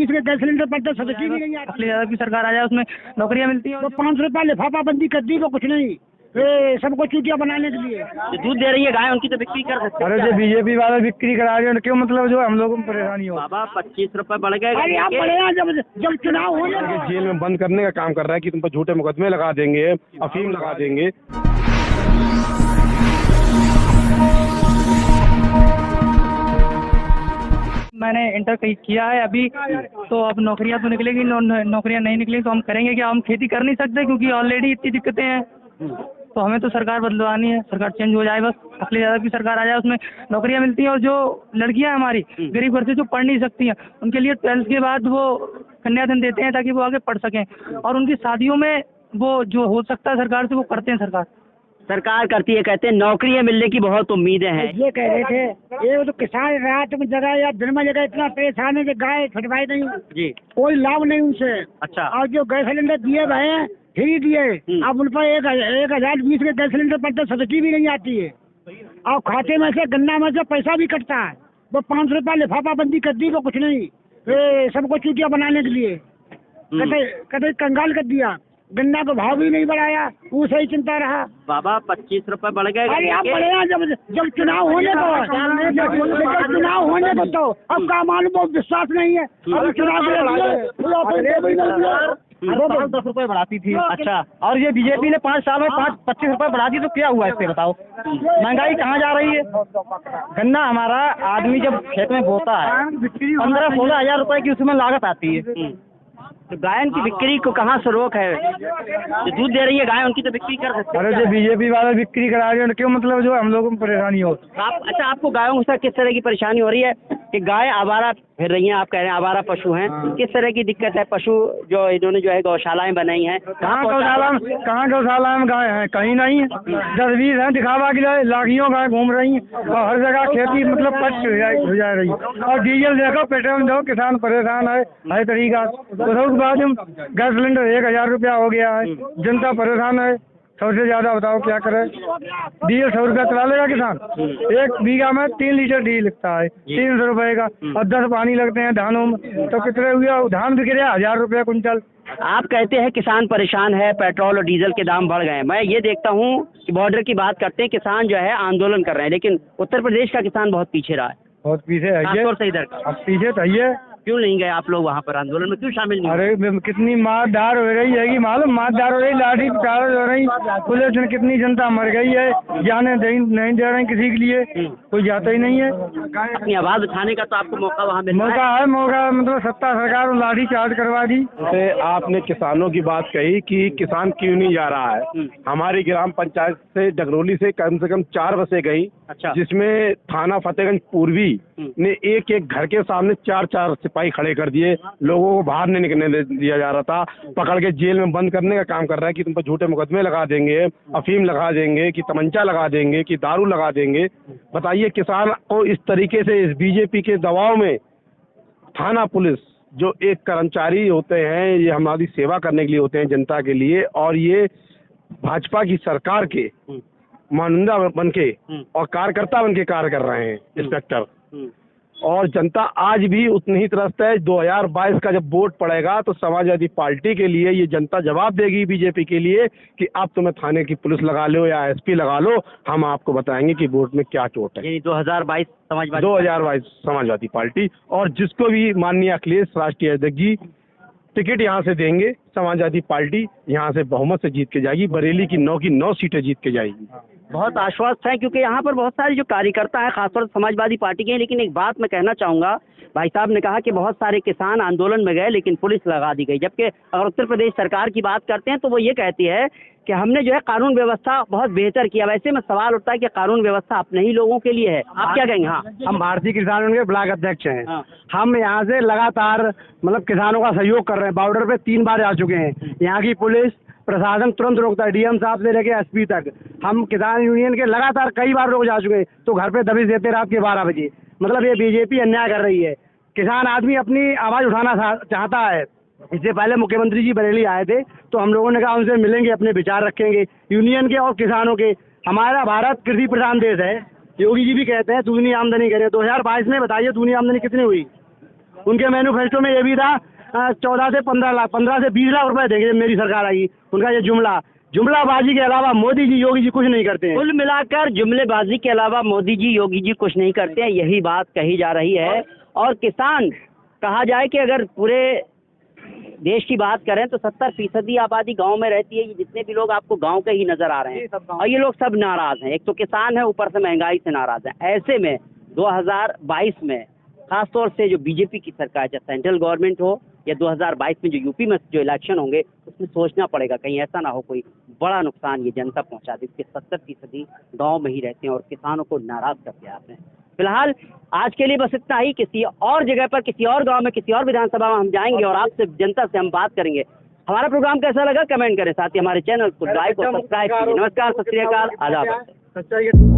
20 के gas cylinder पर तो सब्सिडी भी नहीं आती। यादव की सरकार आ जाए उसमें नौकरियां मिलती हैं। तो 500 रुपया लिफाफा बंदी कर दी, वो कुछ नहीं, ये सबको चूतिया बनाने के लिए। जो दूध दे रही है गाय उनकी तो बिक्री कर सकते हैं। अरे जो बीजेपी वाले बिक्री करा रहे हैं क्यों, मतलब जो हम लोगों को परेशानी हो। बाबा 25 रुपए बढ़ गए। अरे आप बड़े हैं, जब चुनाव होने कि जेल में बंद करने का काम कर रहा है कि तुम पर झूठे मुकदमे लगा देंगे, अफीम लगा देंगे। मैंने इंटर किया है अभी, तो अब नौकरियां तो निकलेगी, नौकरियां नहीं निकलेगी तो हम करेंगे क्या। हम खेती कर नहीं सकते क्योंकि ऑलरेडी इतनी दिक्कतें हैं। तो हमें तो सरकार बदलवानी है, सरकार चेंज हो जाए बस। अखिलेश यादव की सरकार आ जाए, उसमें नौकरियां मिलती हैं। और जो लड़कियां हमारी गरीब घर से जो पढ़ नहीं सकती हैं, उनके लिए 12th के बाद वो कन्यादान देते हैं ताकि वो आगे पढ़ सकें। और उनकी शादियों में वो जो हो सकता है सरकार से वो करते हैं। सरकार करती है, कहते हैं नौकरियां मिलने की बहुत उम्मीदें हैं। ये कह रहे थे, ये तो किसान रात में जगह या दिन में जगह इतना परेशान है कि गाय छटवाई नहीं जी, कोई लाभ नहीं उनसे। अच्छा। और जो गैस सिलेंडर दिए गए हैं फ्री दिए, अब उन पर 1020 के गैस सिलेंडर पर तो सब्सिडी भी नहीं आती है। और खाते में से गन्ना में से पैसा भी कटता है। वो 500 रुपया लिफाफा बंदी कर दी, वो कुछ नहीं, ये सबको चूतिया बनाने के लिए। कभी कंगाल कर दिया, गन्ना का भाव भी नहीं बढ़ाया, उसे ही चिंता रहा। बाबा 25 रुपए बढ़ गए। अरे आप बड़े हैं, जब चुनाव होने को, चुनाव होने को तो अब का मालूम, बहुत विश्वास नहीं है। अब चुनाव 10 रुपए बढ़ाती थी। अच्छा। और ये बीजेपी ने 5 साल में 25 रुपए बढ़ा दी, तो क्या हुआ इससे बताओ। महंगाई कहाँ जा रही है। गन्ना हमारा आदमी जब खेत में बोता है 15-16 हजार रुपए की उसमें लागत आती है। तो गाय की बिक्री को कहाँ से रोक है। जो दूध दे रही है गाय उनकी तो बिक्री कर सकते हैं। अरे जो बीजेपी वाले बिक्री करा रहे हैं क्यों, मतलब जो हम लोगों को परेशानी हो। अच्छा, आपको गायों से किस तरह की परेशानी हो रही है कि गाय आवारा फिर रही हैं, आप कह रहे हैं आवारा पशु हैं, किस तरह की दिक्कत है। पशु जो इन्होंने जो है गौशालाएं बनाई हैं, कहाँ गौशाला में गाय है, कहीं नहीं है। 10-20 है दिखावा के लिए, लाखियों गाय घूम रही हैं और हर जगह खेती मतलब पच हो जा रही है। और डीजल देखो, पेट्रोल देखो, किसान परेशान है हर तरीका। तो बाद गैस सिलेंडर 1000 रुपया हो गया है, जनता परेशान है। सबसे ज्यादा बताओ क्या करे। डीजल 100 रुपया चला लेगा किसान, 1 बीघा में 3 लीटर डीजल लगता है 300 रुपए का, और 10 पानी लगते हैं धानों में, तो कितने हुए। धान बिक रहा 1000 रुपया कुंटल। आप कहते हैं किसान परेशान है, पेट्रोल और डीजल के दाम बढ़ गए हैं। मैं ये देखता हूँ कि बॉर्डर की बात करते हैं, किसान जो है आंदोलन कर रहे हैं, लेकिन उत्तर प्रदेश का किसान बहुत पीछे रहा है। बहुत पीछे है ये, खासतौर से इधर का। अब पीछे तो है। क्यों नहीं गए आप लोग वहाँ पर आंदोलन में, क्यों शामिल नहीं? अरे कितनी मारधार हो रही है मालूम, मारधार हो रही, लाठी चार्ज हो रही, पुलिस में कितनी जनता मर गई है। जाने नहीं दे रहे किसी के लिए, कोई जाता ही नहीं है। अपनी आवाज उठाने का तो आपको मौका वहाँ मिल मौका है, मौका मतलब सत्ता सरकार लाठी चार्ज करवा दी। जैसे आपने किसानों की बात कही कि किसान क्यों नहीं जा रहा है। हमारी ग्राम पंचायत से डगरोली से कम 4 बसें गई। अच्छा। जिसमें थाना फतेहगंज पूर्वी ने एक घर के सामने 4 सिपाही खड़े कर दिए। लोगों को बाहर नहीं निकलने दिया जा रहा था, पकड़ के जेल में बंद करने का काम कर रहा है कि तुम पर झूठे मुकदमे लगा देंगे, अफीम लगा देंगे, कि तमंचा लगा देंगे, कि दारू लगा देंगे। बताइए, किसान को इस तरीके से इस बीजेपी के दबाव में थाना पुलिस जो एक कर्मचारी होते हैं, ये हमारी सेवा करने के लिए होते हैं जनता के लिए, और ये भाजपा की सरकार के मानुंदा बन के और कार्यकर्ता बन के कार्य कर रहे हैं इंस्पेक्टर। और जनता आज भी उतनी ही त्रस्त है। 2022 का जब वोट पड़ेगा तो समाजवादी पार्टी के लिए ये जनता जवाब देगी बीजेपी के लिए कि आप तुम्हें थाने की पुलिस लगा लो या एसपी लगा लो, हम आपको बताएंगे कि वोट में क्या चोट है। 2022 समाजवादी पार्टी, और जिसको भी माननीय अखिलेश राष्ट्रीय अध्यक्ष जी टिकट यहाँ से देंगे, समाजवादी पार्टी यहाँ से बहुमत से जीत के जाएगी। बरेली की 9 की 9 सीटें जीत के जाएगी। बहुत आश्वस्त है, क्योंकि यहाँ पर बहुत सारे जो कार्यकर्ता हैं खासतौर से समाजवादी पार्टी के हैं। लेकिन एक बात मैं कहना चाहूँगा, भाई साहब ने कहा कि बहुत सारे किसान आंदोलन में गए लेकिन पुलिस लगा दी गई, जबकि अगर उत्तर प्रदेश सरकार की बात करते हैं तो वो ये कहती है कि हमने जो है कानून व्यवस्था बहुत बेहतर किया। वैसे में सवाल उठता है कि कानून व्यवस्था अपने ही लोगों के लिए है, आप क्या कहेंगे? हाँ, हम भारतीय किसान यूनियन के ब्लॉक अध्यक्ष हैं। हम यहाँ से लगातार मतलब किसानों का सहयोग कर रहे हैं। बॉर्डर पे 3 बार आ चुके हैं। यहाँ की पुलिस प्रशासन तुरंत रोकता है, डीएम साहब से लेके एसपी तक। हम किसान यूनियन के लगातार कई बार रोक जा चुके हैं, तो घर पे दबिश देते रात के 12 बजे। मतलब ये बीजेपी अन्याय कर रही है। किसान आदमी अपनी आवाज उठाना चाहता है। इससे पहले मुख्यमंत्री जी बरेली आए थे, तो हम लोगों ने कहा उनसे मिलेंगे, अपने विचार रखेंगे यूनियन के और किसानों के। हमारा भारत कृषि प्रधान देश है। योगी जी भी कहते हैं दूनी आमदनी करें। 2022 में बताइए दूनी आमदनी कितनी हुई? उनके मैनिफेस्टो में ये भी था 14 से 15 लाख 15 से 20 लाख रुपए देंगे जब मेरी सरकार आई। उनका ये जुमलाबाजी के अलावा मोदी जी योगी जी कुछ नहीं करते हैं। कुल मिलाकर जुमलेबाजी के अलावा मोदी जी योगी जी कुछ नहीं करते हैं, यही बात कही जा रही है। और किसान, कहा जाए कि अगर पूरे देश की बात करें तो 70% आबादी गांव में रहती है। ये जितने भी लोग आपको गांव के ही नजर आ रहे हैं और ये लोग सब नाराज हैं। एक तो किसान है, ऊपर से महंगाई से नाराज है। ऐसे में 2022 में खासतौर से जो बीजेपी की सरकार, चाहे सेंट्रल गवर्नमेंट हो या 2022 में जो यूपी में जो इलेक्शन होंगे, उसमें सोचना पड़ेगा कहीं ऐसा ना हो कोई बड़ा नुकसान ये जनता पहुंचा दे। इसके 70% गाँव में ही रहते हैं और किसानों को नाराज करके आते हैं। फिलहाल आज के लिए बस इतना ही। किसी और जगह पर, किसी और गांव में, किसी और विधानसभा में हम जाएंगे और आपसे, जनता से हम बात करेंगे। हमारा प्रोग्राम कैसा लगा कमेंट करें, साथ ही हमारे चैनल को लाइक और सब्सक्राइब कीजिए। नमस्कार, सत श्री अकाल, आदाब।